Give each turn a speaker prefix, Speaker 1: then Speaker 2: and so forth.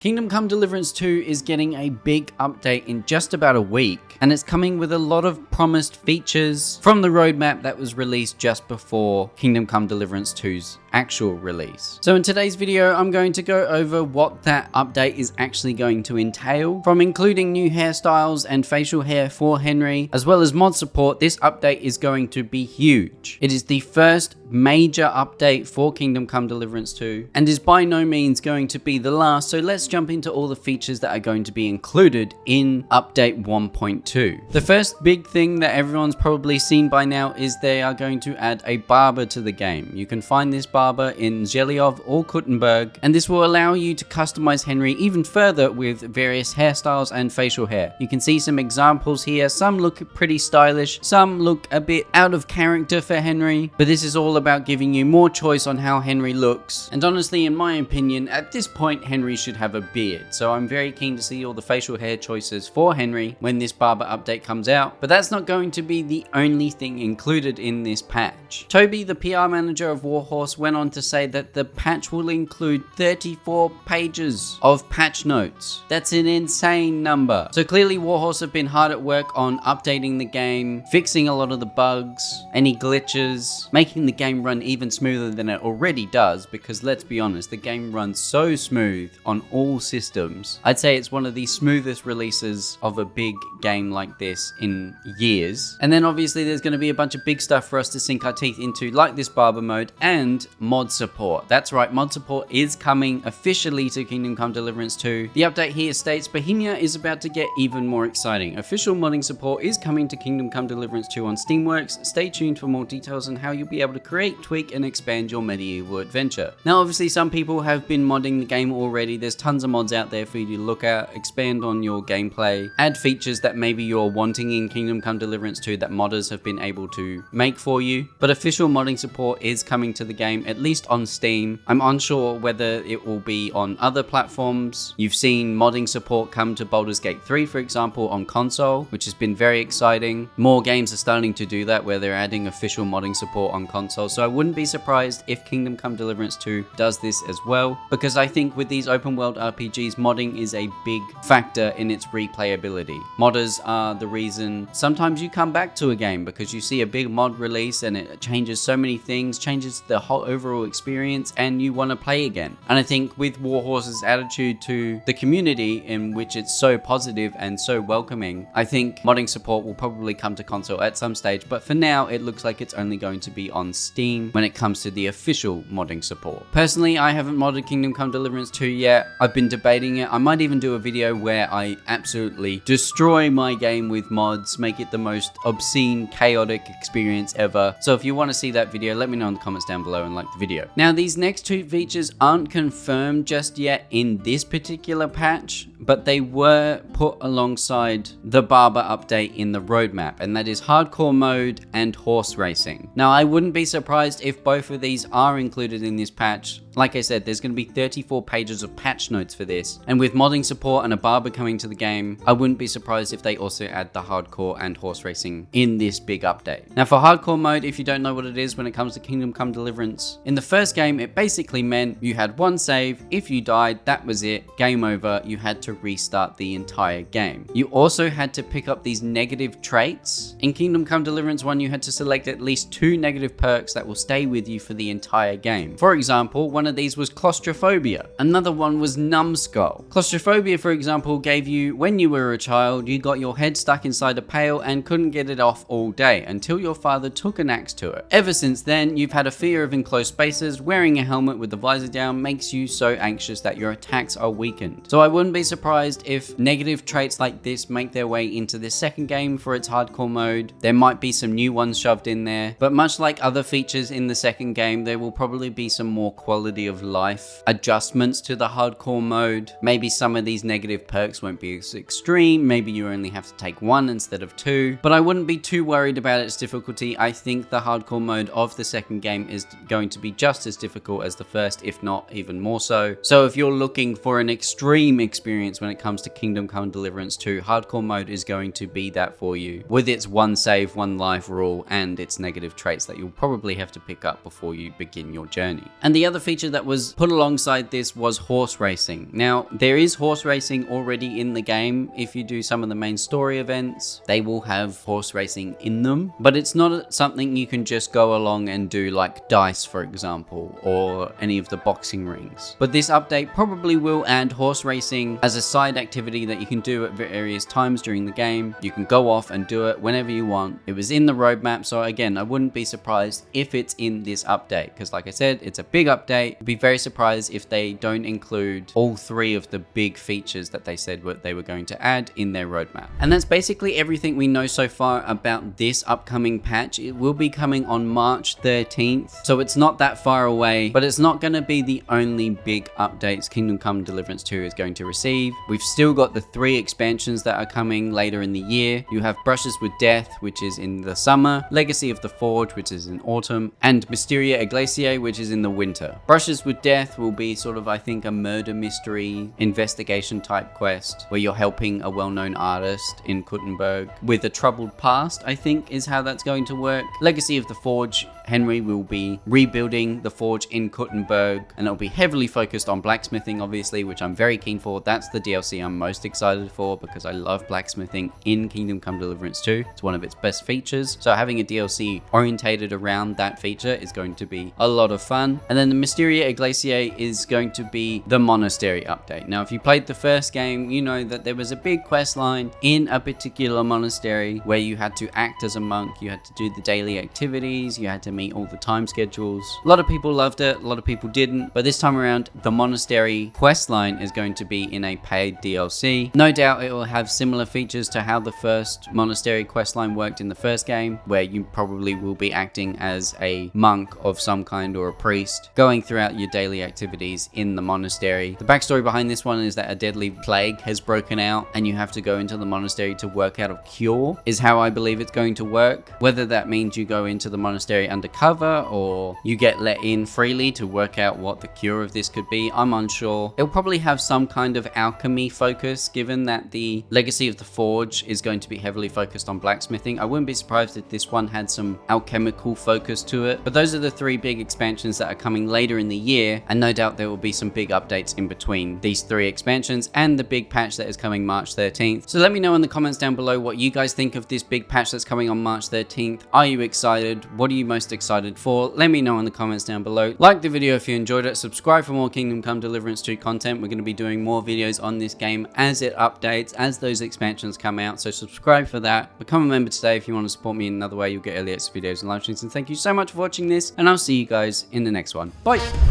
Speaker 1: Kingdom Come Deliverance 2 is getting a big update in just about a week, and it's coming with a lot of promised features from the roadmap that was released just before Kingdom Come Deliverance 2's actual release. So in today's video, I'm going to go over what that update is actually going to entail, from including new hairstyles and facial hair for Henry, as well as mod support. This update is going to be huge. It is the first major update for Kingdom Come Deliverance 2 and is by no means going to be the last, so let's jump into all the features that are going to be included in update 1.2. The first big thing that everyone's probably seen by now is they are going to add a Barber to the game. You can find this Barber in Zhelyov or Kuttenberg, and this will allow you to customize Henry even further with various hairstyles and facial hair. You can see some examples here. Some look pretty stylish, some look a bit out of character for Henry, but this is all about giving you more choice on how Henry looks. And honestly, in my opinion, at this point Henry should have a beard, so I'm very keen to see all the facial hair choices for Henry when this Barber update comes out. But that's not going to be the only thing included in this patch. Toby, the PR manager of Warhorse, went on to say that the patch will include 34 pages of patch notes. That's an insane number. So clearly Warhorse have been hard at work on updating the game, fixing a lot of the bugs, any glitches, making the game run even smoother than it already does, because let's be honest, the game runs so smooth on all systems. I'd say it's one of the smoothest releases of a big game like this in years. And then obviously there's going to be a bunch of big stuff for us to sink our teeth into, like this Barber mode and mod support. That's right, mod support is coming officially to Kingdom Come Deliverance 2. The update here states Bohemia is about to get even more exciting. Official modding support is coming to Kingdom Come Deliverance 2 on Steamworks. Stay tuned for more details on how you'll be able to create, tweak, and expand your medieval adventure. Now obviously some people have been modding the game already. There's tons of mods out there for you to look at, expand on your gameplay, add features that maybe you're wanting in Kingdom Come Deliverance 2 that modders have been able to make for you. But official modding support is coming to the game, at least on Steam. I'm unsure whether it will be on other platforms. You've seen modding support come to Baldur's Gate 3, for example, on console, which has been very exciting. More games are starting to do that, where they're adding official modding support on console, so I wouldn't be surprised if Kingdom Come Deliverance 2 does this as well, because I think with these open world RPGs, modding is a big factor in its replayability. Modders are the reason sometimes you come back to a game, because you see a big mod release and it changes so many things, changes the whole overall experience, and you want to play again. And I think with Warhorse's attitude to the community, in which it's so positive and so welcoming, I think modding support will probably come to console at some stage, but for now it looks like it's only going to be on Steam when it comes to the official modding support. Personally, I haven't modded Kingdom Come Deliverance 2 yet. I've been debating it. I might even do a video where I absolutely destroy my game with mods, make it the most obscene, chaotic experience ever. So if you want to see that video, let me know in the comments down below and like the video. Now, these next two features aren't confirmed just yet in this particular patch, but they were put alongside the Barber update in the roadmap, and that is hardcore mode and horse racing. Now, I wouldn't be surprised if both of these are included in this patch. Like I said, there's going to be 34 pages of patch notes for this, and with modding support and a Barber coming to the game, I wouldn't be surprised if they also add the hardcore and horse racing in this big update. Now, for hardcore mode, if you don't know what it is when it comes to Kingdom Come Deliverance, in the first game it basically meant you had one save. If you died, that was it, game over. You had to restart the entire game. You also had to pick up these negative traits. In Kingdom Come Deliverance 1, you had to select at least 2 negative perks that will stay with you for the entire game. For example, one of these was claustrophobia. Another one was numbskull. Claustrophobia, for example, gave you, when you were a child, you got your head stuck inside a pail and couldn't get it off all day until your father took an axe to it. Ever since then, you've had a fear of enclosed spaces. Wearing a helmet with the visor down makes you so anxious that your attacks are weakened. So I wouldn't be surprised if negative traits like this make their way into the second game for its hardcore mode. There might be some new ones shoved in there, but much like other features in the second game, there will probably be some more quality of life adjustments to the hardcore mode. Maybe some of these negative perks won't be as extreme. Maybe you only have to take 1 instead of 2, but I wouldn't be too worried about its difficulty. I think the hardcore mode of the second game is going to be just as difficult as the first, if not even more so. So if you're looking for an extreme experience experience when it comes to Kingdom Come Deliverance 2. Hardcore mode is going to be that for you, with its one save, one life rule and its negative traits that you'll probably have to pick up before you begin your journey. And the other feature that was put alongside this was horse racing. Now, there is horse racing already in the game. If you do some of the main story events, they will have horse racing in them, but it's not something you can just go along and do like dice, for example, or any of the boxing rings. But this update probably will add horse racing as a side activity that you can do at various times during the game. You can go off and do it whenever you want. It was in the roadmap, so again, I wouldn't be surprised if it's in this update, because like I said, it's a big update. I'd be very surprised if they don't include all three of the big features that they said what they were going to add in their roadmap. And that's basically everything we know so far about this upcoming patch. It will be coming on March 13th, so it's not that far away, but it's not going to be the only big updates Kingdom Come Deliverance 2 is going to receive. We've still got the 3 expansions that are coming later in the year. You have Brushes with Death, which is in the summer, Legacy of the Forge, which is in autumn, and Mysteria Iglesia, which is in the winter. Brushes with Death will be sort of, I think, a murder mystery investigation type quest where you're helping a well-known artist in Kuttenberg with a troubled past, I think is how that's going to work. Legacy of the Forge, Henry will be rebuilding the forge in Kuttenberg, and it'll be heavily focused on blacksmithing, obviously, which I'm very keen for. That's the DLC I'm most excited for because I love blacksmithing in Kingdom Come Deliverance 2. It's one of its best features, so having a DLC orientated around that feature is going to be a lot of fun. And then the Mysteria Iglesia is going to be the monastery update. Now, if you played the first game, you know that there was a big quest line in a particular monastery where you had to act as a monk, you had to do the daily activities, you had to meet all the time schedules. A lot of people loved it, a lot of people didn't, but this time around the monastery quest line is going to be in a paid DLC. No doubt it will have similar features to how the first monastery quest line worked in the first game, where you probably will be acting as a monk of some kind or a priest, going throughout your daily activities in the monastery. The backstory behind this one is that a deadly plague has broken out and you have to go into the monastery to work out a cure, is how I believe it's going to work. Whether that means you go into the monastery undercover or you get let in freely to work out what the cure of this could be, I'm unsure. It'll probably have some kind of alchemy focus, given that the Legacy of the Forge is going to be heavily focused on blacksmithing. I wouldn't be surprised if this one had some alchemical focus to it. But those are the 3 big expansions that are coming later in the year, and no doubt there will be some big updates in between these 3 expansions and the big patch that is coming March 13th. So let me know in the comments down below what you guys think of this big patch that's coming on March 13th. Are you excited? What are you most excited for? Let me know in the comments down below. Like the video if you enjoyed it. Subscribe for more Kingdom Come Deliverance 2 content. We're going to be doing more videos on this game as it updates, as those expansions come out. So subscribe for that. Become a member today if you want to support me in another way. You'll get early access videos and live streams. And thank you so much for watching this, and I'll see you guys in the next one. Bye!